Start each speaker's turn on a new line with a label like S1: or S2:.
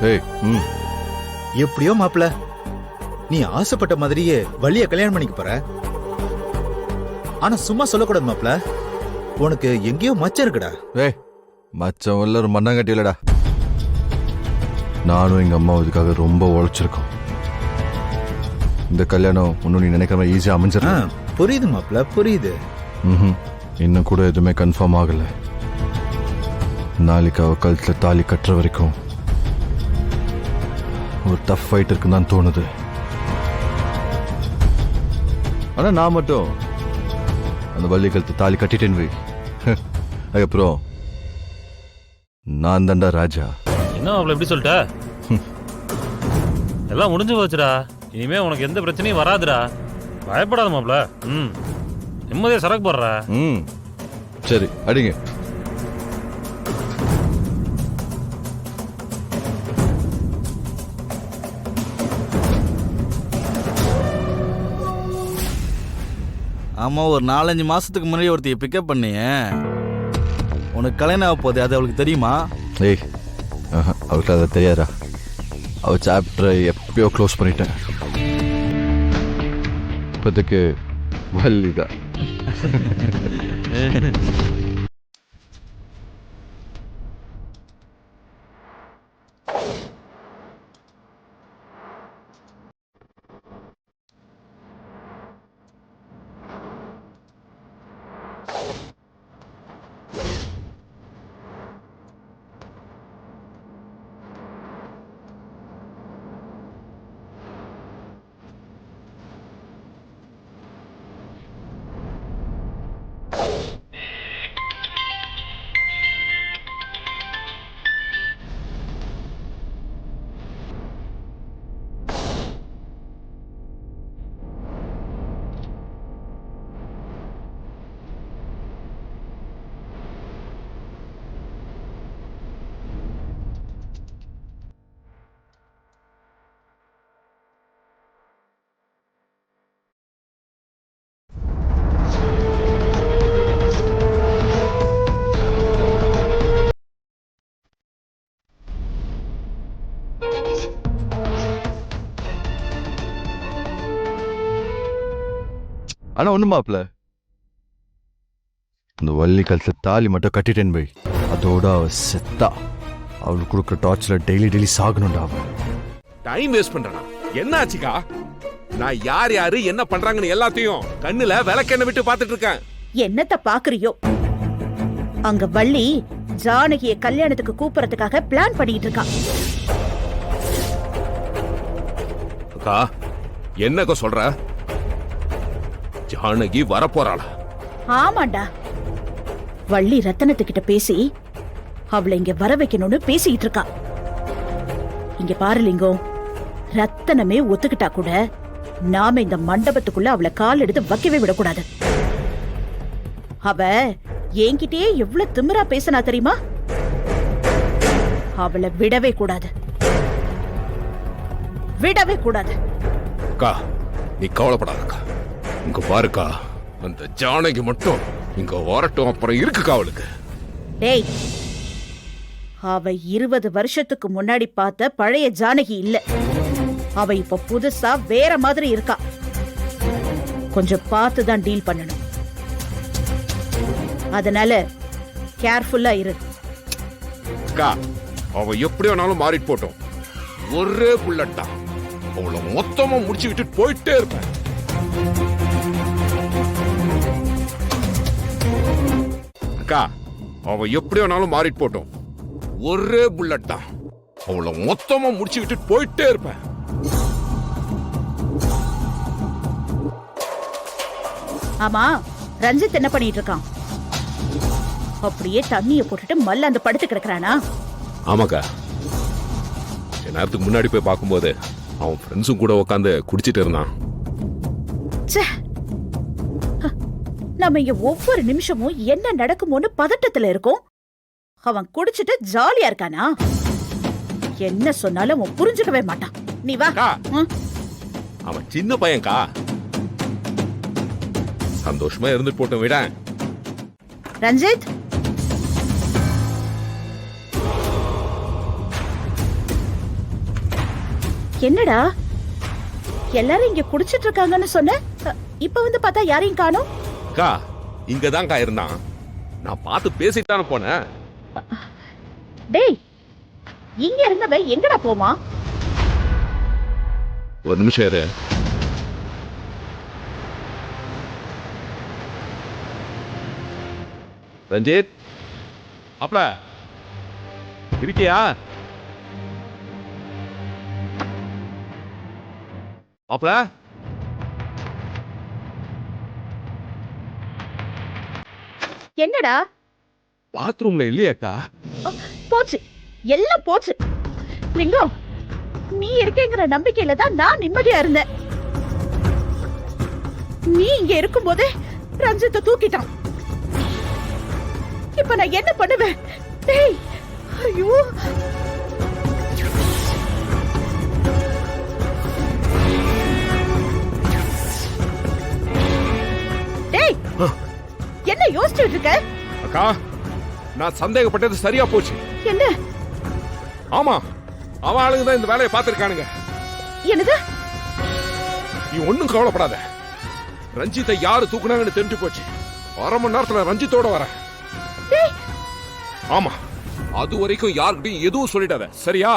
S1: ஏய்
S2: எப்படியோ மாப்பிள, நீ ஆசைப்பட்ட மாதிரியே வள்ளிய கல்யாணம் பண்ணிக்க போற. ஆனா சும்மா சொல்லக்கூடாது மாப்பிள, உனக்கு எங்கேயோ மச்சம் இருக்குடா.
S1: ஏய் மச்சம் இல்ல, ஒரு மண்ணாங்கட்டி இல்லடா. நானும் எங்க அம்மா இதுக்காக ரொம்ப உழைச்சிருக்கோம். இந்த கல்யாணம் இன்னும் நீ நினைக்கிற மாதிரி ஈஸியா அமைஞ்சிடும்.
S2: புரியுது மாப்பிள, புரியுது.
S1: இன்னும் கூட எதுவுமே கன்ஃபார்ம் ஆகல. நாளைக்கு அவ கழுத்துல தாலி கட்டுற வரைக்கும் ஒரு டஃப் ஃபைட் இருக்குன்னு தான் தோணுது. ஆனா நான் மட்டும் அந்த வள்ளி கழுத்து தாலி கட்டிட்டேன்னு வை, அதுக்கப்புறம் நான் தான்டா ராஜா.
S3: என்ன அவளை எப்படி சொல்லிட்ட? எல்லாம் முடிஞ்சு போச்சுடா. இனிமே உனக்கு எந்த பிரச்சனையும் வராதுடா. பயப்படாத மாப்ள. நிம்மதியா சரக்கு போடுற.
S1: சரி அடிங்க.
S4: ஆமா, ஒரு 4-5 மாசத்துக்கு முன்னாடி ஒருத்தைய பிக்கப் பண்ணிய. உனக்கு கல்யாணம் ஆக போகுது, அது அவளுக்கு தெரியுமா?
S1: ஏய் அவளுக்கு அதை தெரியாதா? அவ சாப்டரை எப்பயோ க்ளோஸ் பண்ணிட்டேன். இப்போதைக்கு வள்ளிதான். ஆனா ஒண்ணு மாப்ள, இந்த வள்ளி கழுத்துல தாலி மட்டும் கட்டிட்டேன் போய், அதோட அவ செத்தா அவளுக்கு கொடுக்குற டார்ச்ல டெய்லி சாகணும்டா. அவன்
S5: டைம் வேஸ்ட் பண்றானா? என்ன ஆச்சுக்கா? நான் யார் யாரு என்ன பண்றாங்கன்னு எல்லாத்தையும் கண்ணுல விளக்கெண்ண விட்டு பாத்துட்டு இருக்கேன்.
S6: என்னத்த பாக்குறியோ? அங்க வள்ளி ஜானகிய கல்யாணத்துக்கு கூப்பிடறதுக்காக பிளான் பண்ணிட்டு இருக்கா.
S5: அக்கா என்னக்கா சொல்ற? ஜானகி வரப்போறாளா?
S6: ஆமாண்டா, வள்ளி ரத்தனத்துக்கிட்ட பேசி அவளை இங்க வர வைக்கணும்னு பேசிட்டு இருக்கா. இங்க பாரு லிங்கம், ரத்தனமே ஒத்துக்கிட்டா கூட நாம இந்த மண்டபத்துக்குள்ள அவளை கால் எடுத்து வைக்கவே விடக்கூடாது. அவ என்கிட்டயே எவ்வளவு திமிரா பேசினா தெரியுமா? அவளை விடவே கூடாது, விடவே கூடாது.
S5: அக்கா நீ கவலைப்படாதக்கா. இங்க பாருக்கா, அந்த ஜானகி மட்டும் இங்க வரட்டும், அப்புறம் இருக்குக்கா அவளுக்கு.
S6: டேய், அவ 20 வருஷத்துக்கு முன்னாடி பார்த்த பழைய ஜானகி இல்ல. அவ இப்ப புதுசா வேற மாதிரி இருக்கா. கொஞ்சம் பார்த்து தான் டீல் பண்ணணும். அதனால கேர்ஃபுல்லா இரு.
S5: அக்கா அவ எப்படி வேணாலும் மாறிட்டு போட்டோம், ஒரே புல்லட்டா அவளை மொத்தமா முடிச்சு விட்டுட்டு போயிட்டே இருப்பேன். அக்கா அவ எப்படி வேணாலும் மாறிட்டு போட்டோம், ஒரே புல்லட்டா அவளை மொத்தமா முடிச்சு விட்டுட்டு போயிட்டே இருப்பேன்.
S6: ஆமா, ரஞ்சித் என்ன பண்ணிட்டு இருக்கான்? அப்படியே தண்ணிய போட்டுட்டு மல்ல அந்த படுத்து கிடக்குறானா?
S5: ஆமாக்கா, நேரத்துக்கு முன்னாடி போய் பார்க்கும்போது அவன் ஃப்ரெண்ட்ஸும் கூட உட்காந்து குடிச்சிட்டு இருந்தான்.
S6: நம்ம இங்க ஒவ்வொரு நிமிஷமும் என்ன நடக்குமோன்னு பதட்டத்துல இருக்கும். அவன் குடிச்சிட்டு ஜாலியா இருக்கானா? என்ன சொன்னாலும் அவன் புரிஞ்சுக்கவே மாட்டான். நீ வா.
S5: அவன் சின்ன பையன்கா, சந்தோஷமா இருந்துட்டு போட்டோம். விட
S6: ரஞ்சித், என்னடா எல்லாரும் இங்க குடிச்சிட்டு இருக்காங்கன்னு சொன்ன, இப்ப வந்து பார்த்தா யாரையும் காணோம்.
S5: அக்கா இங்கதான்க்கா இருந்தான். நான் பார்த்து பேசிட்டானே போனேன்.
S6: டேய், இங்க இருந்தவன் எங்கடா போமா?
S5: ஒரு நிமிஷம் இரு. ரஞ்சித் அப்பல இருக்கியா? அப்பல
S6: என்னடா?
S5: பாத்ரூம்ல இல்லையாக்கா?
S6: போச்சு, எல்லாம் போச்சு. லிங்கம், நீ இருக்கேங்கிற நம்பிக்கையில தான் நான் நிம்மதியா இருந்தேன். நீ இங்க இருக்கும்போதே ரஞ்சித்தை தூக்கிட்டான். இப்ப நான் என்ன பண்ணுவேன்? டேய், ஐயோ. டேய், என்ன யோசிச்சுட்டு இருக்க?
S5: அக்கா நான் சந்தேகப்பட்டது சரியா போச்சு.
S6: என்ன?
S5: ஆமா, அவன் ஆளுங்க தான் இந்த வேலையை பார்த்திருக்கானுங்க.
S6: என்னது?
S5: நீ ஒண்ணும் கவலைப்படாத. ரஞ்சித்தை யாரு தூக்குனாங்கன்னு தெரிஞ்சு போச்சு. 1/2 மணி நேரத்துல ரஞ்சித்தோட வரேன்.
S6: டேய்,
S5: ஆமா, அது வரைக்கும் யாருக்கிட்டையும் எதுவும் சொல்லிடாத, சரியா?